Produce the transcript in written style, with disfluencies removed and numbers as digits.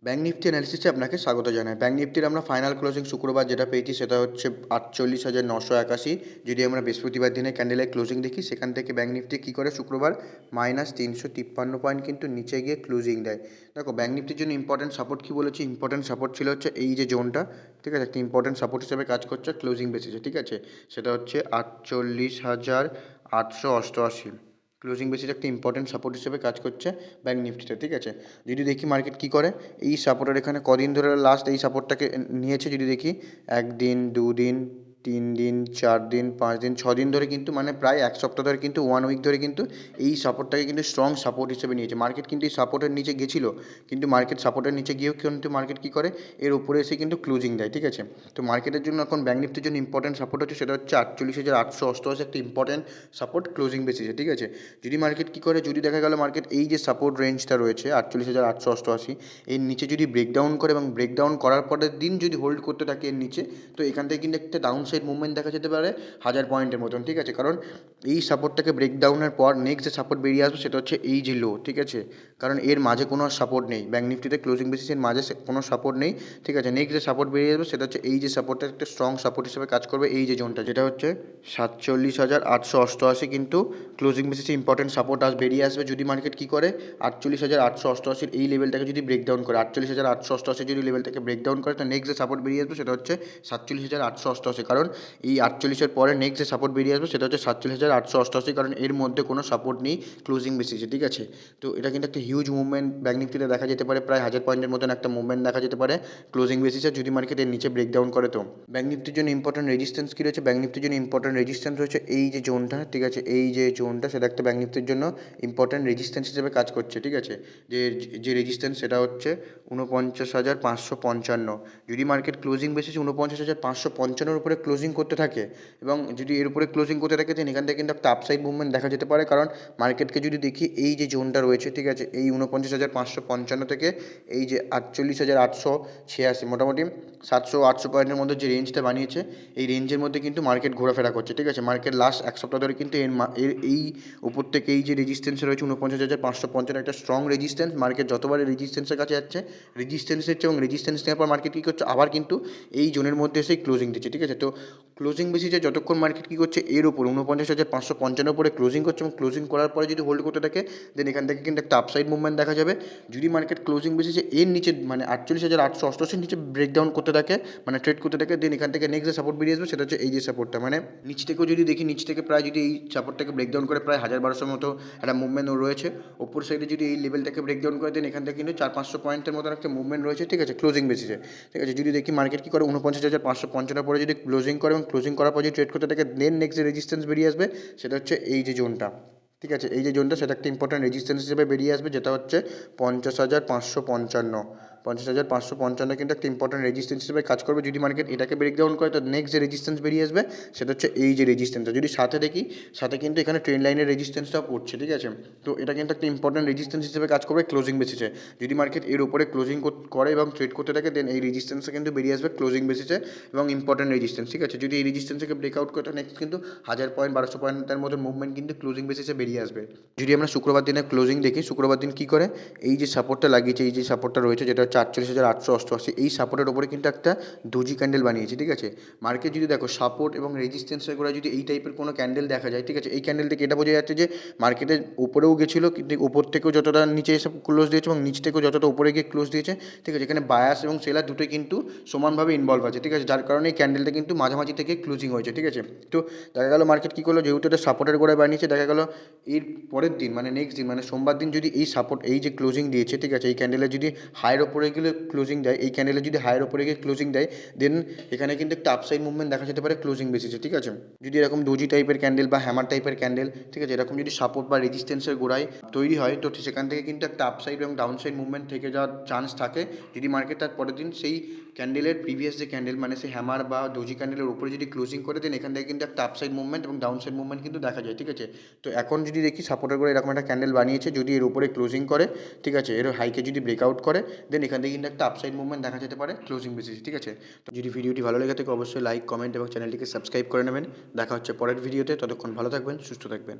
Bank Nifty অ্যানালিসিসে আপনাকে স্বাগত জানাই। ব্যাঙ্ক নিফটির আমরা ফাইনাল ক্লোজিং শুক্রবার যেটা পেয়েছি সেটা হচ্ছে 48,981। যদি আমরা বৃহস্পতিবার দিনে ক্যান্ডেলের ক্লোজিং দেখি, সেখান থেকে ব্যাঙ্ক নিফটি কী করে শুক্রবার -353 পয়েন্ট কিন্তু নিচে গিয়ে ক্লোজিং দেয়। দেখো, ব্যাঙ্ক নিফটির জন্য ইম্পর্টেন্ট সাপোর্ট কী বলেছি, ইম্পর্টেন্ট সাপোর্ট ছিল হচ্ছে এই যে জোনটা, ঠিক আছে, একটা ইম্পর্টেন্ট সাপোর্ট হিসেবে কাজ করছে ক্লোজিং বেসিসে, ঠিক আছে। সেটা হচ্ছে 48,888 ক্লোজিং বেসিস একটা ইম্পর্টেন্ট সাপোর্ট হিসেবে কাজ করছে ব্যাঙ্ক নিফটিতে, ঠিক আছে। যদি দেখি মার্কেট কী করে, এই সাপোর্টের এখানে কদিন ধরে লাস্ট এই সাপোর্টটাকে নিয়েছে, যদি দেখি 1 দিন 2 দিন 3 দিন 4 দিন 5 দিন 6 দিন ধরে কিন্তু, মানে প্রায় এক সপ্তাহ ধরে কিন্তু, 1 উইক ধরে কিন্তু এই সাপোর্টটাকে কিন্তু স্ট্রং সাপোর্ট হিসেবে নিয়েছে। মার্কেট কিন্তু এই সাপোর্টের নিচে গেছিলো, কিন্তু মার্কেট সাপোর্টের নিচে গিয়েও কিন্তু মার্কেট কী করে, এর উপরে এসে কিন্তু ক্লোজিং দেয়, ঠিক আছে। তো মার্কেটের জন্য এখন ব্যাঙ্ক নিফটির জন্য ইম্পর্টেন্ট সাপোর্ট হচ্ছে সেটা হচ্ছে 48,888 একটা ইম্পর্টেন্ট সাপোর্ট ক্লোজিং বেসিসে, ঠিক আছে। যদি মার্কেট কী করে, যদি দেখা গেল মার্কেট এই যে সাপোর্ট রেঞ্জটা রয়েছে 48,888, এর নিচে যদি ব্রেকডাউন করে এবং ব্রেকডাউন করার পরের দিন যদি হোল্ড করতে থাকে এর নিচে, তো এখান থেকে কিন্তু একটা ডাউন সাইড মুভমেন্ট দেখা যেতে পারে 1000 পয়েন্টের মতন, ঠিক আছে। কারণ এই সাপোর্টটাকে ব্রেকডাউনের পর নেক্সট যে সাপোর্ট বেরিয়ে আসবে সেটা হচ্ছে এই যে লো, ঠিক আছে। কারণ এর মাঝে কোনো সাপোর্ট নেই, ব্যাঙ্ক নিফটিতে ক্লোজিং বেসিসের মাঝে কোনো সাপোর্ট নেই, ঠিক আছে। নেক্সট যে সাপোর্ট বেরিয়ে আসবে সেটা হচ্ছে এই যে সাপোর্টটা একটা স্ট্রং সাপোর্ট হিসেবে কাজ করবে, এই যে জোনটা যেটা হচ্ছে 47,888 কিন্তু ক্লোজিং বেসিসে ইম্পর্টেন্ট সাপোর্ট বেরিয়ে আসবে। যদি মার্কেট কী করে 48,888 এই লেভেলটাকে যদি ব্রেকডাউন করে, 48,888 যদি লেভেলটাকে ব্রেকডাউন করে, তো নেক্সট যে সাপোর্ট বেরিয়ে আসবে সেটা হচ্ছে 47,888। কারণ এই 48-এর পরে নেক্সট যে সাপোর্ট বেরিয়ে আসবে সেটা হচ্ছে 47,888, কারণ এর মধ্যে কোনো সাপোর্ট নেই ক্লোজিং বেসিসে, ঠিক আছে। তো এটা কিন্তু একটা হিউজ মুভমেন্ট ব্যাঙ্ক নিফটিতে দেখা যেতে পারে, প্রায় 1000 পয়েন্টের মতন একটা মুভমেন্ট দেখা যেতে পারে ক্লোজিং বেসিসে, যদি মার্কেট এর নিচে ব্রেকডাউন করে। তো ব্যাঙ্ক নিফটির জন্য ইম্পর্টেন্ট রেজিস্ট্যান্স কী রয়েছে, ব্যাঙ্ক নিফটির জন্য ইম্পর্টেন্ট রেজিস্ট্যান্স রয়েছে এই যে জোনটা, ঠিক আছে। এই যে জোনটা সেটা একটা ব্যাঙ্ক নিফটির জন্য ইম্পর্টেন্ট রেজিস্ট্যান্স হিসেবে কাজ করছে, ঠিক আছে। যে রেজিস্ট্যান্স সেটা হচ্ছে 49,555। যদি মার্কেট ক্লোজিং বেসিসে 49,555-এর উপরে ক্লোজিং করতে থাকে এবং যদি এর উপরে ক্লোজিং করতে থাকে, দেন এখান থেকে কিন্তু একটা আপসাইড মুভমেন্ট দেখা যেতে পারে। কারণ মার্কেটকে যদি দেখি এই যে জোনটা রয়েছে, ঠিক আছে, এই 49,555 থেকে এই যে 48,886, মোটামুটি 700-800 পয়েন্টের মধ্যে যে রেঞ্জটা বানিয়েছে, এই রেঞ্জের মধ্যে কিন্তু মার্কেট ঘোরাফেরা করছে, ঠিক আছে। মার্কেট লাস্ট এক সপ্তাহ ধরে কিন্তু এর এই উপর থেকে এই যে রেজিস্ট্যান্স রয়েছে 49,555 একটা স্ট্রং রেজিস্ট্যান্স, মার্কেট যতবার রেজিস্ট্যান্সের কাছে যাচ্ছে, রেজিস্ট্যান্স নিচ্ছে এবং রেজিস্ট্যান্স নেওয়ার পর মার্কেট কী করছে, আবার কিন্তু এই জোনের মধ্যে এসে ক্লোজিং দিচ্ছে, ঠিক আছে। তো ক্লোজিং বেসিসে যতক্ষণ মার্কেট কী করছে, এর উপর 49,555 উপরে ক্লোজিং করছে এবং ক্লোজিং করার পরে যদি হোল্ড করতে থাকে, দেন এখান থেকে কিন্তু একটা আপসাইড মুভমেন্ট দেখা যাবে। যদি মার্কেট ক্লোজিং বেসিসে এর নিচে, মানে 48,888-এর নিচে ব্রেকডাউন করতে থাকে, মানে ট্রেড করতে থাকে, দেন এখান থেকে নেক্সট যে সাপোর্ট বেরিয়ে আসবে সেটা হচ্ছে এই যে সাপোর্টটা, মানে নিচ থেকেও যদি দেখি, নিচ থেকে প্রায় যদি এই সাপোর্টটাকে ব্রেকডাউন করে প্রায় 1000-1200 মতো একটা মুভমেন্ট রয়েছে। ওপর সাইডে যদি এই লেভেলটাকে ব্রেকডাউন করে, দেন এখান থেকে কিন্তু 400-500 পয়েন্টের মতন একটা মুভমেন্ট রয়েছে, ঠিক আছে, ক্লোজিং বেসিসে, ঠিক আছে। যদি দেখি মার্কেট কী করে 49,555 পরে যদি ক্লোজিং করে এবং ক্লোজিং করার পর যদি ট্রেড করতে থাকে, দেন নেক্সট যে রেজিস্ট্যান্স বেরিয়ে আসবে সেটা হচ্ছে এই যে জোনটা, ঠিক আছে। এই যে জোনটা সেটা একটা ইম্পর্টেন্ট রেজিস্ট্যান্স হিসেবে বেরিয়ে আসবে, যেটা হচ্ছে 50,555। 50,555 কিন্তু একটা ইম্পর্টেন্ট রেজিস্ট্যান্স হিসেবে কাজ করবে। যদি মার্কেট এটাকে ব্রেকডাউন করে, তো নেক্সট যে রেজিস্ট্যান্স বেরিয়ে আসবে সেটা হচ্ছে এই যে রেজিস্ট্যান্সটা। যদি সাথে দেখি, সাথে কিন্তু এখানে ট্রেন লাইনের রেজিস্ট্যান্সটাও পড়ছে, ঠিক আছে। তো এটা কিন্তু একটা ইম্পর্টেন্ট রেজিস্ট্যান্স হিসেবে কাজ করবে ক্লোজিং বেসিসে। যদি মার্কেট এর উপরে ক্লোজিং করে এবং ট্রেড করতে থাকে, দেন এই রেজিস্ট্যান্সটা কিন্তু বেরিয়ে আসবে ক্লোজিং বেসিসে এবং ইম্পর্টেন্ট রেজিস্ট্যান্স, ঠিক আছে। যদি এই রেজিস্ট্যান্সকে ব্রেকআউট করে, নেক্সট কিন্তু 1000 পয়েন্ট 1200 পয়েন্টের মতো মুভমেন্ট কিন্তু ক্লোজিং বেসিসে বেরিয়ে আসবে। যদি আমরা শুক্রবার দিনে ক্লোজিং দেখি, শুক্রবার দিন কী করে, এই যে সাপোর্টটা লাগিয়েছে, এই যে সাপোর্টটা রয়েছে যেটা হচ্ছে 48,888, এই সাপোর্টের ওপরে কিন্তু একটা ডোজি ক্যান্ডেল বানিয়েছে, ঠিক আছে। মার্কেট যদি দেখো সাপোর্ট এবং রেজিস্ট্যান্সের গোড়ায় যদি এই টাইপের কোনো ক্যান্ডেল দেখা যায়, ঠিক আছে, এই ক্যান্ডেল থেকে এটা বোঝা যাচ্ছে যে মার্কেটের উপরেও গেছিলো, কিন্তু উপর থেকেও যতটা নিচে এসে ক্লোজ দিয়েছে এবং নিচ থেকেও যতটা উপরে গিয়ে ক্লোজ দিয়েছে, ঠিক আছে। এখানে বায়াস এবং সেলার দুটোই কিন্তু সমানভাবে ইনভলভ আছে, ঠিক আছে, যার কারণে এই ক্যান্ডেলটা কিন্তু মাঝামাঝি থেকে ক্লোজিং হয়েছে, ঠিক আছে। তো দেখা গেল মার্কেট কী করলো, যেহেতু এটা সাপোর্টের গোড়ায় বানিয়েছে, দেখা গেল এর পরের দিন, মানে নেক্সট দিন, মানে সোমবার দিন যদি এই সাপোর্ট, এই যে ক্লোজিং দিয়েছে, ঠিক আছে, এই ক্যান্ডেলের যদি হাইয়ের ওপরে গেলে ক্লোজিং দেয়, এই ক্যান্ডেলের যদি হাইয়ের ওপরে গিয়ে ক্লোজিং দেয়, দেন এখানে কিন্তু একটা আপসাইড মুভমেন্ট দেখা যেতে পারে ক্লোজিং বেসিসে, ঠিক আছে। যদি এরকম ডোজি টাইপের ক্যান্ডেল বা হ্যামার টাইপের ক্যান্ডেল, ঠিক আছে, এরকম যদি সাপোর্ট বা রেজিস্ট্যান্সের গোড়ায় তৈরি হয়, তো সেখান থেকে কিন্তু একটা আপসাইড এবং ডাউনসাইড মুভমেন্ট থেকে যাওয়ার চান্স থাকে। যদি মার্কেট তার পরের দিন সেই ক্যান্ডেলের প্রিভিয়াস যে ক্যান্ডেল, মানে সেই হ্যামার বা ডোজি ক্যান্ডেলের উপরে যদি ক্লোজিং করে, দেন এখান থেকে কিন্তু একটা আপসাইড মুভমেন্ট এবং ডাউনসাইড মুভমেন্ট কিন্তু দেখা যায়, ঠিক আছে। তো এখন যদি দেখি সাপোর্টের করে এরকম একটা ক্যান্ডেল বানিয়েছে, যদি এর উপরে ক্লোজিং করে, ঠিক আছে, এর হাইকে যদি ব্রেকআউট করে, দেন এখান থেকে কিন্তু একটা আপসাইড মুভমেন্ট দেখা যেতে পারে ক্লোজিং বেসিসে, ঠিক আছে। তো যদি ভিডিওটি ভালো লেগে থাকে অবশ্যই লাইক, কমেন্ট এবং চ্যানেলটিকে সাবস্ক্রাইব করে নেবেন। দেখা হচ্ছে পরের ভিডিওতে, ততক্ষণ ভালো থাকবেন, সুস্থ থাকবেন।